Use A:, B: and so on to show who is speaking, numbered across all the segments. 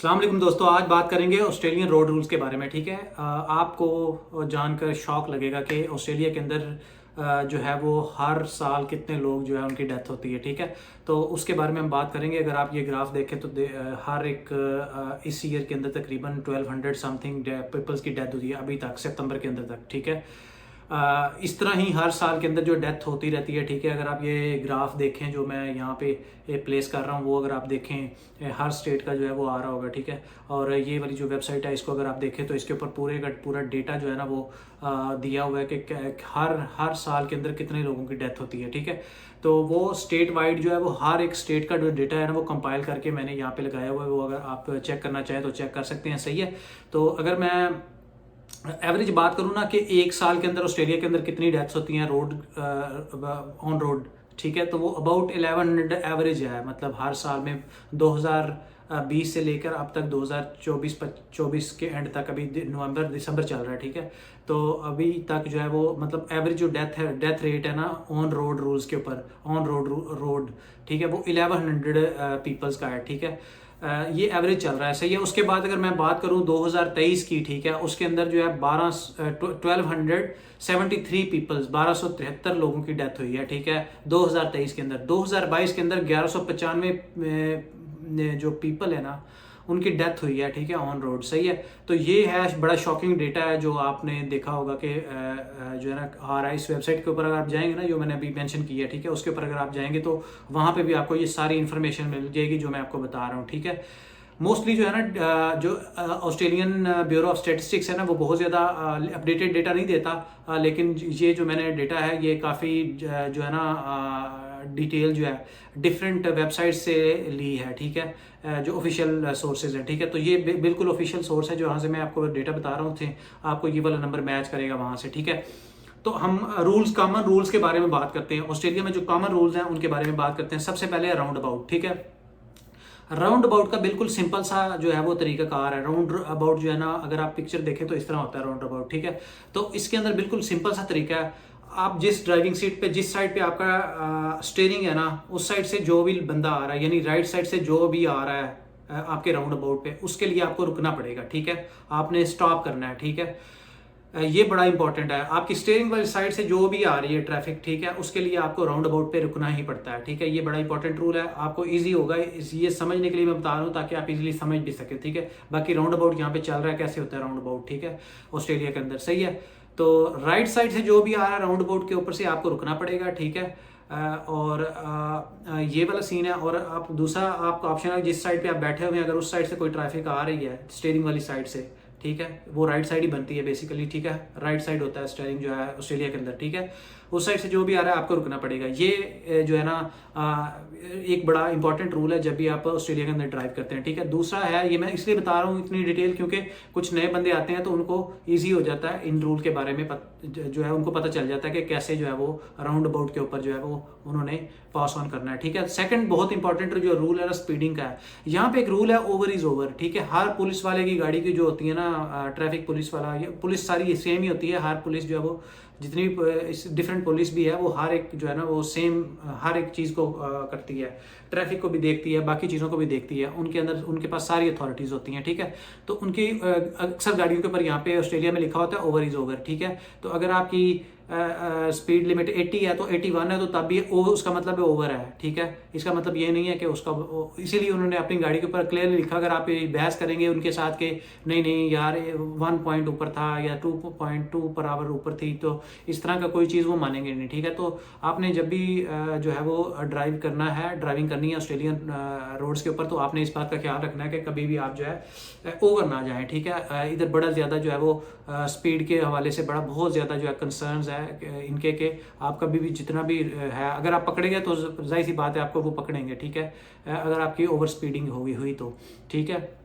A: अस्सलाम वालेकुम दोस्तों, आज बात करेंगे ऑस्ट्रेलियन रोड रूल्स के बारे में। ठीक है, आपको जानकर शौक लगेगा कि ऑस्ट्रेलिया के अंदर जो है वो हर साल कितने लोग जो है उनकी डेथ होती है। ठीक है, तो उसके बारे में हम बात करेंगे। अगर आप ये ग्राफ देखें तो हर एक इस ईयर के अंदर तकरीबन 1200 समथिंग पीपल्स की डेथ हुई है अभी तक, सितंबर के अंदर तक। ठीक है, इस तरह ही हर साल के अंदर जो डेथ होती रहती है। ठीक है, अगर आप ये ग्राफ देखें जो मैं यहाँ पे प्लेस कर रहा हूँ, वो अगर आप देखें हर स्टेट का जो है वो आ रहा होगा। ठीक है, और ये वाली जो वेबसाइट है इसको अगर आप देखें तो इसके ऊपर पूरे का पूरा डेटा जो है ना वो दिया हुआ है कि हर साल के अंदर कितने लोगों की डेथ होती है। ठीक है, तो वो स्टेट वाइड जो है वो हर एक स्टेट का जो डेटा है ना वो कंपाइल करके मैंने यहाँ पे लगाया हुआ है। वो अगर आप चेक करना चाहें तो चेक कर सकते हैं। सही है, तो अगर मैं एवरेज बात करूँ ना कि एक साल के अंदर ऑस्ट्रेलिया के अंदर कितनी डेथ्स होती हैं रोड ऑन रोड, ठीक है, तो वो अबाउट 1100 एवरेज है। मतलब हर साल में 2020 से लेकर अब तक 2024 के एंड तक, अभी नवंबर दिसंबर चल रहा है। ठीक है, तो अभी तक जो है वो मतलब एवरेज जो डेथ रेट है ना ऑन रोड रूल्स के ऊपर, ऑन रोड, ठीक है, वो 1100 पीपल्स का है। ठीक है, ये एवरेज चल रहा है। सही है, उसके बाद अगर मैं बात करूं 2023 की, ठीक है, उसके अंदर जो है 1273 पीपल्स, 1273 लोगों की डेथ हुई है। ठीक है, 2023 के अंदर। 2022 के अंदर 1195 जो पीपल है ना उनकी डेथ हुई है। ठीक है, ऑन रोड। सही है, तो ये है बड़ा शॉकिंग डेटा है जो आपने देखा होगा कि जो है ना आ रहा है इस वेबसाइट के ऊपर। अगर आप जाएंगे ना, जो मैंने अभी मेंशन की है, ठीक है, उसके ऊपर अगर आप जाएंगे तो वहाँ पे भी आपको ये सारी इन्फॉर्मेशन मिल जाएगी जो मैं आपको बता रहा हूँ। ठीक है, मोस्टली जो है ना जो ऑस्ट्रेलियन ब्यूरो ऑफ स्टैटिस्टिक्स है ना वो बहुत ज़्यादा अपडेटेड डेटा नहीं देता, लेकिन ये जो मैंने डेटा है ये काफ़ी जो है ना डिटेल जो है डिफरेंट वेबसाइट से ली है। ठीक है, जो ऑफिशियल सोर्सेज है। ठीक है, तो ये बिल्कुल ऑफिशियल सोर्स है जहाँ से मैं आपको डेटा बता रहा हूँ थे, आपको ये वाला नंबर मैच करेगा वहाँ से। ठीक है, तो हम कॉमन रूल्स के बारे में बात करते हैं। ऑस्ट्रेलिया में जो कॉमन रूल्स हैं उनके बारे में बात करते हैं। सबसे पहले राउंड अबाउट। ठीक है, राउंड अबाउट का बिल्कुल सिंपल सा जो है वो तरीका कार है। राउंड अबाउट जो है ना, अगर आप पिक्चर देखें तो इस तरह होता है राउंड अबाउट। ठीक है, तो इसके अंदर बिल्कुल सिंपल सा तरीका है। आप जिस ड्राइविंग सीट पे, जिस साइड पे आपका स्टीयरिंग है ना, उस साइड से जो भी बंदा आ रहा है, यानी राइट साइड से जो भी आ रहा है आपके राउंड अबाउट पे, उसके लिए आपको रुकना पड़ेगा। ठीक है, आपने स्टॉप करना है। ठीक है, ये बड़ा इंपॉर्टेंट है। आपकी स्टीयरिंग वाली साइड से जो भी आ रही है ट्रैफिक, ठीक है, उसके लिए आपको राउंड अबाउट पे रुकना ही पड़ता है। ठीक है, ये बड़ा इंपॉर्टेंट रूल है, आपको इजी होगा ये समझने के लिए मैं बता रहा हूँ ताकि आप इजीली समझ भी सके। ठीक है, बाकी राउंड अबाउट यहाँ पे चल रहा है, कैसे होता है राउंड अबाउट। ठीक है, ऑस्ट्रेलिया के अंदर। सही है, तो राइट साइड से जो भी आ रहा है राउंड अबाउट के ऊपर से आपको रुकना पड़ेगा। ठीक है, और ये वाला सीन है। और आप दूसरा आपका ऑप्शन है, जिस साइड पे आप बैठे हुए हैं, अगर उस साइड से कोई ट्रैफिक आ रही है स्टीयरिंग वाली साइड से, ठीक है, वो राइट साइड ही बनती है बेसिकली। ठीक है, राइट साइड होता है स्टीयरिंग जो है ऑस्ट्रेलिया के अंदर। ठीक है, उस साइड से जो भी आ रहा है आपको रुकना पड़ेगा। ये जो है ना एक बड़ा इंपॉर्टेंट रूल है जब भी आप ऑस्ट्रेलिया के अंदर ड्राइव करते हैं। ठीक है, दूसरा है, ये मैं इसलिए बता रहा हूँ इतनी डिटेल क्योंकि कुछ नए बंदे आते हैं तो उनको ईजी हो जाता है इन रूल के बारे में जो है उनको पता चल जाता है कि कैसे जो है वो राउंड अबाउट के ऊपर जो है वो उन्होंने पास ऑन करना है। ठीक है, सेकंड बहुत इंपॉर्टेंट जो रूल है ना स्पीडिंग का है। यहाँ पे एक रूल है ओवर इज ओवर। ठीक है, हर पुलिस वाले की गाड़ी की जो होती है ना ट्रैफिक पुलिस वाला, ये पुलिस सारी सेम ही होती है। हर पुलिस जो है वो जितनी डिफरेंट पुलिस भी है वो हर एक जो है ना वो सेम हर एक चीज़ को करती है, ट्रैफिक को भी देखती है, बाकी चीज़ों को भी देखती है। उनके अंदर उनके पास सारी अथॉरिटीज़ होती हैं। ठीक है, तो उनकी अक्सर गाड़ियों के ऊपर यहाँ पे ऑस्ट्रेलिया में लिखा होता है ओवर इज ओवर। ठीक है, तो अगर आपकी स्पीड लिमिट 80 है तो 81 है तो तब भी उसका मतलब है ओवर है। ठीक है, इसका मतलब ये नहीं है कि उसका, इसीलिए उन्होंने अपनी गाड़ी के ऊपर क्लियरली लिखा। अगर आप बहस करेंगे उनके साथ के नहीं नहीं यार 1 पॉइंट ऊपर था या 2.2 पर आवर ऊपर थी, तो इस तरह का कोई चीज़ वो मानेंगे नहीं। ठीक है, तो आपने जब भी जो है वो ड्राइविंग करनी है ऑस्ट्रेलियन रोड्स के ऊपर, तो आपने इस बात का ख्याल रखना है कि कभी भी आप जो है ओवर ना जाएं। ठीक है, इधर बड़ा ज़्यादा जो है वो स्पीड के हवाले से बहुत ज़्यादा जो है कंसर्न्स है इनके के आप कभी भी जितना भी है अगर आप पकड़ेंगे तो जाहिर सी बात है आपको वो पकड़ेंगे। ठीक है, अगर आपकी ओवर स्पीडिंग हुई तो। ठीक है,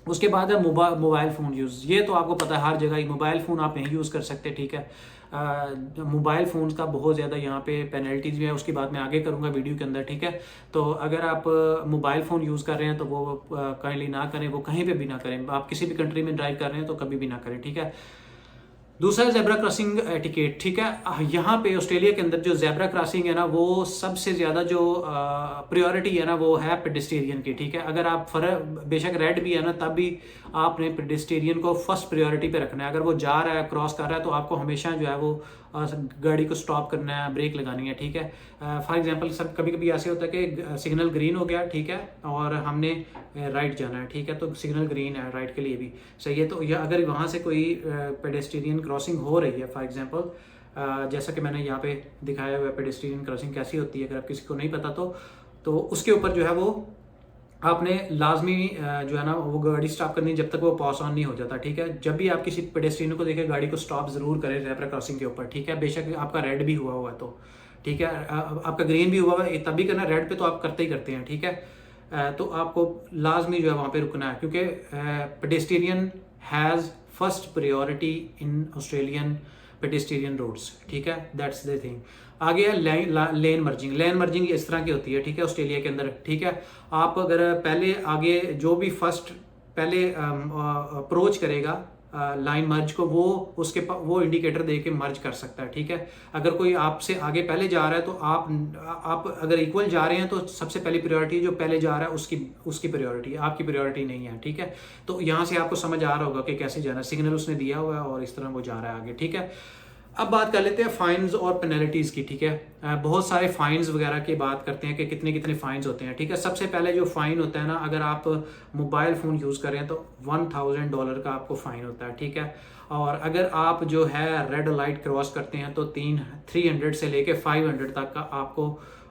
A: उसके बाद है मोबाइल फ़ोन यूज़। ये तो आपको पता है हर जगह ही मोबाइल फ़ोन आप नहीं यूज़ कर सकते। ठीक है, मोबाइल फ़ोन्स का बहुत ज़्यादा यहाँ पे पेनल्टीज़ भी है, उसकी बात मैं आगे करूँगा वीडियो के अंदर। ठीक है, तो अगर आप मोबाइल फ़ोन यूज़ कर रहे हैं तो वो काइंडली ना करें, वो कहीं पे भी ना करें। आप किसी भी कंट्री में ड्राइव कर रहे हैं तो कभी भी ना करें। ठीक है, दूसरा जेब्रा क्रॉसिंग एटिकेट, ठीक है। यहाँ पे ऑस्ट्रेलिया के अंदर जो जेब्रा क्रॉसिंग है ना, वो सबसे ज़्यादा जो प्रायोरिटी है ना वो है पेडेस्टेरियन की, ठीक है। अगर आप बेशक रेड भी है ना, तब भी आपने पेडेस्टेरियन को फर्स्ट प्रायोरिटी पे रखना है। अगर वो जा रहा है, क्रॉस कर रहा है, तो आपको हमेशा जो है वो गाड़ी को स्टॉप करना है, ब्रेक लगानी है, ठीक है। फॉर एग्जांपल सब कभी कभी ऐसे होता है कि सिग्नल ग्रीन हो गया, ठीक है, और हमने राइट जाना है, ठीक है, तो सिग्नल ग्रीन है राइट के लिए भी सही है। तो या अगर वहाँ से कोई पेडेस्टेरियन क्रॉसिंग हो रही है, फॉर एग्जांपल जैसा कि मैंने यहाँ पे दिखाया हुआ है पेडेस्टेरियन क्रॉसिंग कैसी होती है, अगर आप किसी को नहीं पता तो उसके ऊपर जो है वो आपने लाजमी जो है ना वो गाड़ी स्टॉप करनी जब तक वो पास ऑन नहीं हो जाता, ठीक है। जब भी आप किसी पेडेस्ट्रियन को देखें, गाड़ी को स्टॉप जरूर करें जेब्रा क्रॉसिंग के ऊपर, ठीक है। बेशक आपका रेड भी हुआ हुआ है तो ठीक है, आपका ग्रीन भी हुआ हुआ है तब भी करना, रेड पे तो आप करते ही करते हैं, ठीक है। तो आपको लाजमी जो है वहाँ पे रुकना है, क्योंकि pedestrian has first priority in Australian pedestrian roads, ठीक है। That's the thing. आगे है लेन मर्जिंग। लेन मर्जिंग इस तरह की होती है, ठीक है, ऑस्ट्रेलिया के अंदर, ठीक है। आप अगर पहले आगे जो भी फर्स्ट पहले अप्रोच करेगा लाइन मर्ज को, वो इंडिकेटर दे के मर्ज कर सकता है, ठीक है। अगर कोई आपसे आगे पहले जा रहा है तो आप अगर इक्वल जा रहे हैं तो सबसे पहली प्रायोरिटी जो पहले जा रहा है उसकी प्रायोरिटी, आपकी प्रायोरिटी नहीं है, ठीक है। तो यहाँ से आपको समझ आ रहा होगा कि कैसे जाना है, सिग्नल उसने दिया हुआ है और इस तरह वो जा रहा है आगे, ठीक है। अब बात कर लेते हैं फाइन्स और पेनल्टीज़ की, ठीक है। बहुत सारे फाइन्स वगैरह की बात करते हैं कि कितने कितने फाइन्स होते हैं, ठीक है। सबसे पहले जो फ़ाइन होता है ना, अगर आप मोबाइल फ़ोन यूज़ करें तो $1000 का आपको फ़ाइन होता है, ठीक है। और अगर आप जो है रेड लाइट क्रॉस करते हैं तो 300 से लेके 500 तक का आपको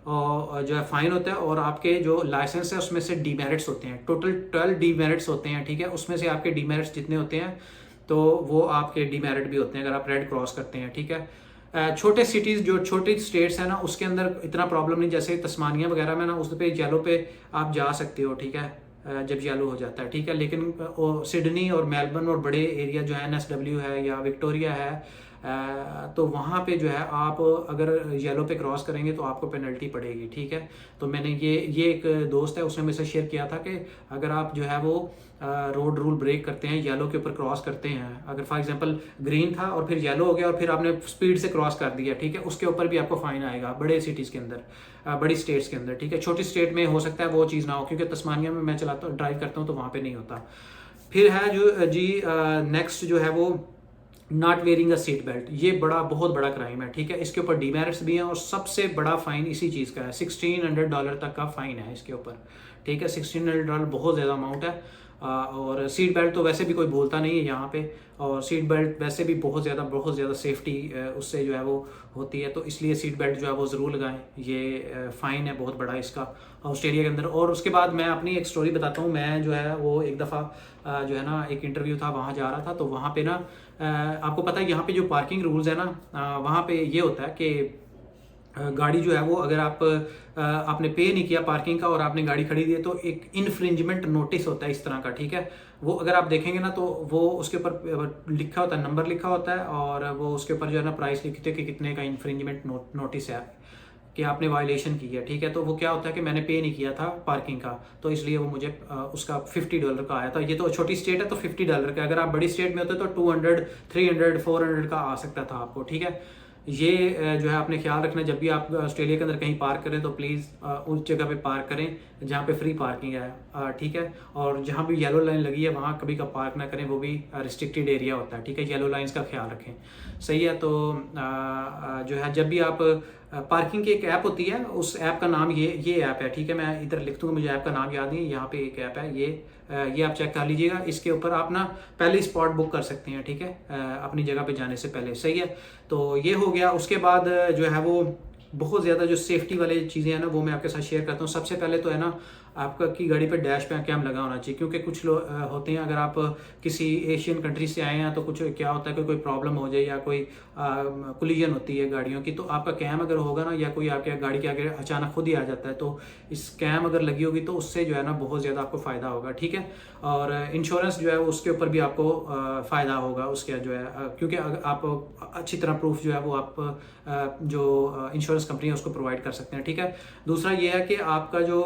A: जो है फ़ाइन होता है। और आपके जो लाइसेंस है उसमें से डीमेरिट्स होते हैं, टोटल 12 डीमेरिट्स होते हैं, ठीक है। उसमें से आपके डीमेरिट्स जितने होते हैं तो वो आपके डीमेरिट भी होते हैं अगर आप रेड क्रॉस करते हैं, ठीक है। छोटे सिटीज़ जो छोटी स्टेट्स हैं ना उसके अंदर इतना प्रॉब्लम नहीं, जैसे तस्मानिया वगैरह में ना उस पे येलो पे आप जा सकते हो, ठीक है, जब येलो हो जाता है, ठीक है। लेकिन सिडनी और मेलबर्न और बड़े एरिया जो है NSW है या विक्टोरिया है, तो वहाँ पे जो है आप अगर येलो पे क्रॉस करेंगे तो आपको पेनल्टी पड़ेगी, ठीक है। तो मैंने ये एक दोस्त है उसने मेरे से शेयर किया था कि अगर आप जो है वो रोड रूल ब्रेक करते हैं, येलो के ऊपर क्रॉस करते हैं, अगर फॉर एग्जांपल ग्रीन था और फिर येलो हो गया और फिर आपने स्पीड से क्रॉस कर दिया, ठीक है, उसके ऊपर भी आपको फाइन आएगा बड़े सिटीज़ के अंदर, बड़ी स्टेट्स के अंदर, ठीक है। छोटी स्टेट में हो सकता है वो चीज़ ना हो, क्योंकि तस्मानिया में मैं ड्राइव करता हूँ तो वहाँ पर नहीं होता। फिर है जो जी नेक्स्ट जो है वो not wearing a seat belt. ये बहुत बड़ा क्राइम है, ठीक है। इसके ऊपर डीमेरिट्स भी हैं और सबसे बड़ा फाइन इसी चीज़ का है, $1600 तक का फाइन है इसके ऊपर, ठीक है। $1600 बहुत ज़्यादा अमाउंट है। और सीट बेल्ट तो वैसे भी कोई बोलता नहीं है यहाँ पे, और सीट बेल्ट वैसे भी बहुत ज़्यादा सेफ्टी उससे जो है वो होती है, तो इसलिए सीट बेल्ट जो है वो ज़रूर लगाएं। ये फ़ाइन है बहुत बड़ा इसका ऑस्ट्रेलिया के अंदर। और उसके बाद मैं अपनी एक स्टोरी बताता हूँ। मैं जो है वो एक दफ़ा जो है ना एक इंटरव्यू था, वहाँ जा रहा था, तो वहाँ पे ना आपको पता है यहाँ पे जो पार्किंग रूल्स है ना, वहाँ पे ये होता है कि गाड़ी जो है वो अगर आपने पे नहीं किया पार्किंग का और आपने गाड़ी खड़ी दी है तो एक इन्फ्रिंजमेंट नोटिस होता है इस तरह का, ठीक है। वो अगर आप देखेंगे ना तो वो उसके ऊपर लिखा होता है, नंबर लिखा होता है, और वो उसके ऊपर जो है ना प्राइस लिखते हैं कि कितने का इन्फ्रिंजमेंट नोटिस है कि आपने वायलेशन की है, ठीक है। तो वो क्या होता है कि मैंने पे नहीं किया था पार्किंग का, तो इसलिए वो मुझे उसका $50 का आया था। ये तो छोटी स्टेट है तो $50 का, अगर आप बड़ी स्टेट में होते तो 200, 300, 400 का आ सकता था आपको, ठीक है। ये जो है आपने ख्याल रखना, जब भी आप ऑस्ट्रेलिया के अंदर कहीं पार्क करें तो प्लीज़ उस जगह पे पार्क करें जहाँ पे फ्री पार्किंग है, ठीक है। और जहाँ भी येलो लाइन लगी है वहाँ कभी का पार्क ना करें, वो भी रिस्ट्रिक्टेड एरिया होता है, ठीक है। येलो लाइंस का ख्याल रखें, सही है। तो जो है जब भी आप पार्किंग की एक ऐप होती है, उस ऐप का नाम ये ऐप है, ठीक है। मैं इधर लिख दूँगा, मुझे ऐप का नाम याद नहीं, यहाँ पे एक ऐप है, ये आप चेक कर लीजिएगा। इसके ऊपर आप ना पहले स्पॉट बुक कर सकते हैं, ठीक है, अपनी जगह पे जाने से पहले, सही है। तो ये हो गया। उसके बाद जो है वो बहुत ज़्यादा जो सेफ्टी वाले चीज़ें हैं ना वो मैं आपके साथ शेयर करता हूँ। सबसे पहले तो है ना आपका की गाड़ी पे डैश पे कैम लगा होना चाहिए, क्योंकि कुछ लोग होते हैं, अगर आप किसी एशियन कंट्री से आए हैं तो कुछ क्या होता है कि कोई प्रॉब्लम हो जाए या कोई कोलिजन होती है गाड़ियों की, तो आपका कैम अगर होगा ना या कोई आपके गाड़ी के आगे अचानक खुद ही आ जाता है, तो इस कैम अगर लगी होगी तो उससे जो है ना बहुत ज़्यादा आपको फ़ायदा होगा, ठीक है। और इंश्योरेंस जो है उसके ऊपर भी आपको फ़ायदा होगा उसके जो है, क्योंकि आप अच्छी तरह प्रूफ जो है वो आप जो इंश्योरेंस कंपनी है उसको प्रोवाइड कर सकते हैं, ठीक है। दूसरा ये है कि आपका जो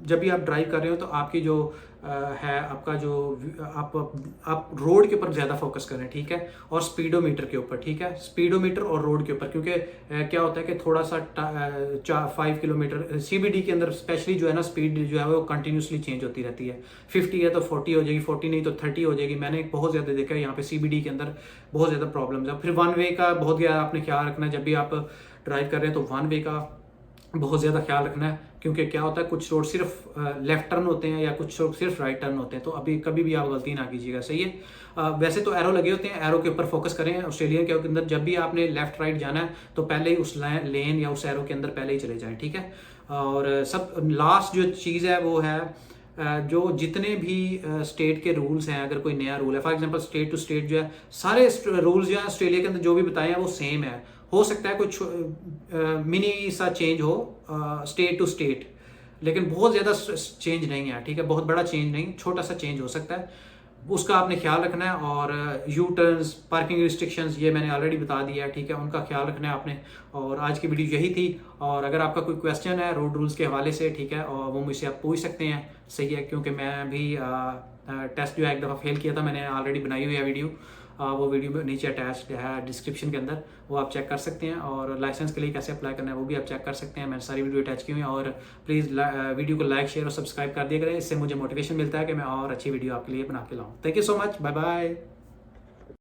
A: जब भी आप ड्राइव कर रहे हो तो आपकी जो है आपका जो आप रोड के ऊपर ज़्यादा फोकस करें, ठीक है, और स्पीडोमीटर के ऊपर, ठीक है, स्पीडोमीटर और रोड के ऊपर, क्योंकि क्या होता है कि थोड़ा सा 5 किलोमीटर CBD के अंदर स्पेशली जो है ना स्पीड जो है वो कंटिन्यूसली चेंज होती रहती है। 50 है तो 40 हो जाएगी, 40 नहीं तो 30 हो जाएगी। मैंने बहुत ज़्यादा देखा है यहाँ पे CBD के अंदर बहुत ज़्यादा प्रॉब्लम्स है। फिर वन वे का बहुत ज़्यादा आपने ख्याल रखना है जब भी आप ड्राइव कर रहे हैं, तो वन वे का बहुत ज़्यादा ख्याल रखना है, क्योंकि क्या होता है कुछ रोड सिर्फ लेफ्ट टर्न होते हैं या कुछ रोड सिर्फ राइट टर्न होते हैं, तो अभी कभी भी आप गलती ना कीजिएगा, सही है। वैसे तो एरो लगे होते हैं, एरो के ऊपर फोकस करें। ऑस्ट्रेलिया के अंदर जब भी आपने लेफ्ट राइट जाना है तो पहले ही उस लेन या उस एरो के अंदर पहले ही चले जाएं, ठीक है। और सब लास्ट जो चीज़ है वो है जो जितने भी स्टेट के रूल्स हैं, अगर कोई नया रूल है, for example state to state जो है सारे रूल्स जो है ऑस्ट्रेलिया के अंदर जो भी बताए हैं वो सेम है। हो सकता है कुछ मिनी सा चेंज हो स्टेट टू स्टेट, लेकिन बहुत ज़्यादा चेंज नहीं है, ठीक है, बहुत बड़ा चेंज नहीं, छोटा सा चेंज हो सकता है, उसका आपने ख्याल रखना है। और यू टर्न्स, पार्किंग रिस्ट्रिक्शंस ये मैंने ऑलरेडी बता दिया है, ठीक है, उनका ख्याल रखना है आपने। और आज की वीडियो यही थी। और अगर आपका कोई क्वेश्चन है रोड रूल्स के हवाले से, ठीक है, और वो मुझसे आप पूछ सकते हैं, सही है, क्योंकि मैं भी टेस्ट जो है एक दफ़ा फेल किया था, मैंने ऑलरेडी बनाई हुई है वीडियो, वो वीडियो नीचे अटैच है डिस्क्रिप्शन के अंदर, वो आप चेक कर सकते हैं। और लाइसेंस के लिए कैसे अप्लाई करना है वो भी आप चेक कर सकते हैं, मैंने सारी वीडियो अटैच की हुई है। और प्लीज़ वीडियो को लाइक, शेयर और सब्सक्राइब कर दिया करें, इससे मुझे मोटिवेशन मिलता है कि मैं और अच्छी वीडियो आपके लिए बना के लाऊँ। Thank you so much, bye bye.